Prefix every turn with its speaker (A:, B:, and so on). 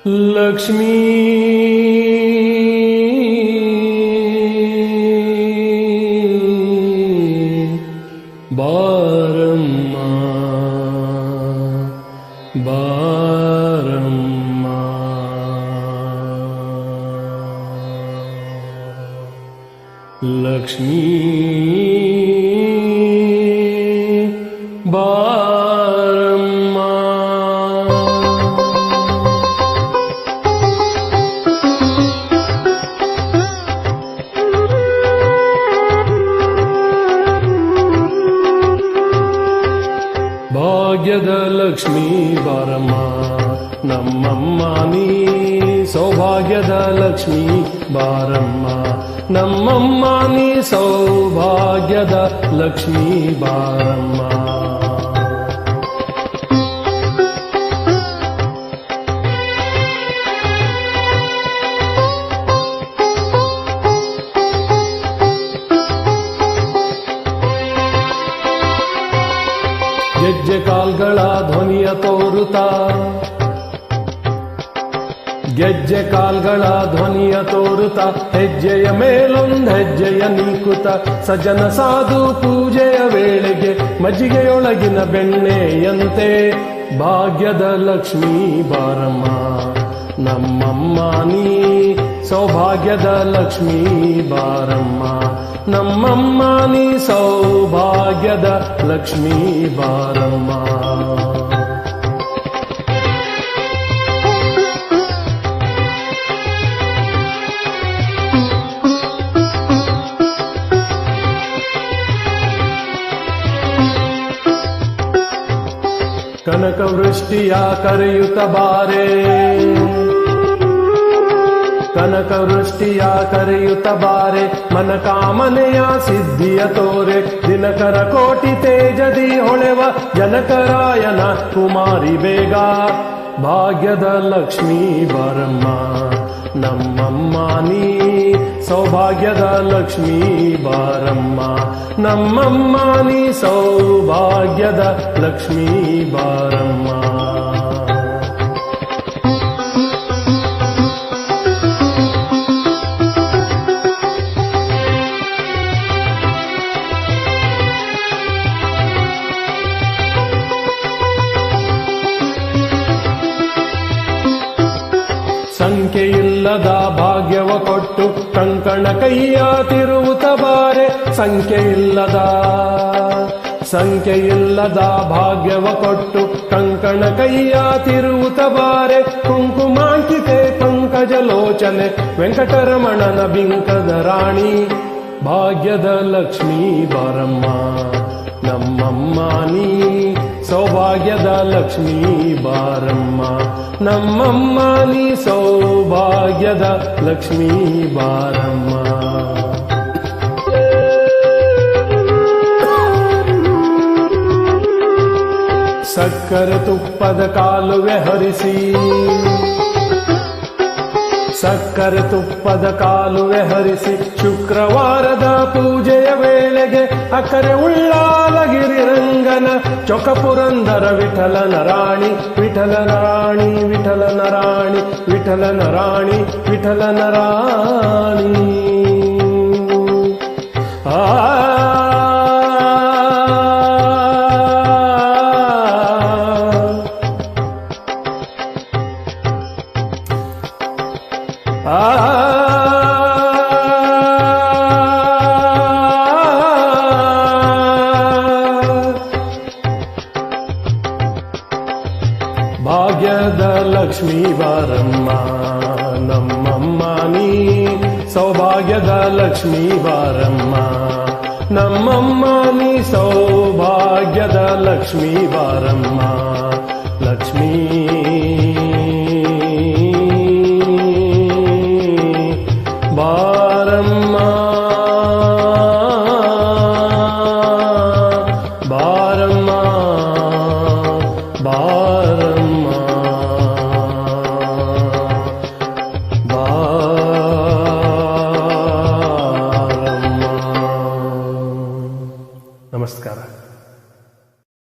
A: ಲಕ್ಷ್ಮೀ ಬಾರಮ್ಮ ಬಾರಮ್ಮ ಲಕ್ಷ್ಮೀ ಬಾರಮ್ಮ ಭಾಗ್ಯದ ಲಕ್ಷ್ಮೀ ಬಾರಮ್ಮ ನಮ್ಮಮ್ಮ ನೀ ಸೌಭಾಗ್ಯದ ಲಕ್ಷ್ಮೀ ಬಾರಮ್ಮ ನಮ್ಮಮ್ಮ ನೀ ಸೌಭಾಗ್ಯದ ಲಕ್ಷ್ಮೀ ಬಾರಮ್ಮ ಗೆಜ್ಜೆ ಕಾಲ್ಗಳ ಧ್ವನಿಯ ತೋರುತ್ತಾ ಗೆಜ್ಜೆ ಕಾಲ್ಗಳ ಧ್ವನಿಯ ತೋರುತ್ತ ಹೆಜ್ಜೆಯ ಮೇಲೊಂದು ಹೆಜ್ಜೆಯ ನೀಕುತ್ತ ಸಜ್ಜನ ಸಾಧು ಪೂಜೆಯ ವೇಳೆಗೆ ಮಜ್ಜಿಗೆಯೊಳಗಿನ ಬೆಣ್ಣೆಯಂತೆ ಭಾಗ್ಯದ ಲಕ್ಷ್ಮೀ ಬಾರಮ್ಮ ನಮ್ಮಮ್ಮ ನೀ ಸೌಭಾಗ್ಯದ ಲಕ್ಷ್ಮೀ ಬಾರಮ್ಮ ನಮ್ಮಮ್ಮ ನೀ ಸೌಭಾಗ್ಯದ ಲಕ್ಷ್ಮೀ ಬಾರಮ್ಮ ಕನಕ ವೃಷ್ಟಿಯ ಕರೆಯುತ್ತ ಬಾರೆ ಕನಕ ವೃಷ್ಟಿಯ ಕರೆಯುತ್ತ ಬಾರೆ ಮನಕಾಮನೆಯ ಸಿದ್ಧಿಯ ತೋರೆ ದಿನಕರ ಕೋಟಿ ತೇಜದಿ ಹೊಳೆವ ಜನಕರಾಯನ ಕುಮಾರಿ ಬೇಗ ಭಾಗ್ಯದ ಲಕ್ಷ್ಮೀ ಬಾರಮ್ಮ ನಮ್ಮಮ್ಮ ನೀ ಸೌಭಾಗ್ಯದ ಲಕ್ಷ್ಮೀ ಬಾರಮ್ಮ ನಮ್ಮಮ್ಮ ನೀ ಸೌಭಾಗ್ಯದ ಲಕ್ಷ್ಮೀ ಬಾರಮ್ಮ ಸಂಖ್ಯೆಯಿಲ್ಲದ ಭಾಗ್ಯವ ಕೊಟ್ಟು ಕಂಕಣ ಕೈಯ ತಿರುವುತ ಬಾರೆ ಸಂಖ್ಯೆಯಿಲ್ಲದ ಭಾಗ್ಯವ ಕೊಟ್ಟು ಕಂಕಣ ಕೈಯ ತಿರುವುತ ಬಾರೆ ಕುಂಕುಮಾಂಕಿತೆ ಪಂಕಜ ಲೋಚನೆ ವೆಂಕಟರಮಣನ ಬಿಂಕದ ರಾಣಿ ಭಾಗ್ಯದ ಲಕ್ಷ್ಮೀ ಬಾರಮ್ಮ ನಮ್ಮಮ್ಮ ನೀ ಸೌಭಾಗ್ಯದ ಲಕ್ಷ್ಮೀ ಬಾರಮ್ಮ ನಮ್ಮಮ್ಮ ನೀ ಸೌಭಾಗ್ಯದ ಲಕ್ಷ್ಮೀ ಬಾರಮ್ಮ ಸಕ್ಕರೆ ತುಪ್ಪದ ಕಾಲುವೆ ಹರಿಸಿ ಸಕ್ಕರೆ ತುಪ್ಪದ ಕಾಲುವೆ ಹರಿಸಿ ಶುಕ್ರವಾರದ ಪೂಜೆಯ ವೇಳೆಗೆ ಅಕ್ಕರೆ ಉಳ್ಳಾಲಗಿರಿ ರಂಗನ ಚೊಕಪುರಂದರ ವಿಠಲನ ರಾಣಿ ವಿಠಲನ ರಾಣಿ ವಿಠಲನ ರಾಣಿ ವಿಠಲನ ರಾಣಿ ವಿಠಲನ ರಾಣಿ ಭಾಗ್ಯದ ಲಕ್ಷ್ಮೀ ಬಾರಮ್ಮ ನಮ್ಮಮ್ಮ ನೀ ಸೌಭಾಗ್ಯದ ಲಕ್ಷ್ಮೀ ಬಾರಮ್ಮ ನಮ್ಮಮ್ಮ ನೀ ಸೌಭಾಗ್ಯದ ಲಕ್ಷ್ಮೀ ಬಾರಮ್ಮ ಲಕ್ಷ್ಮೀ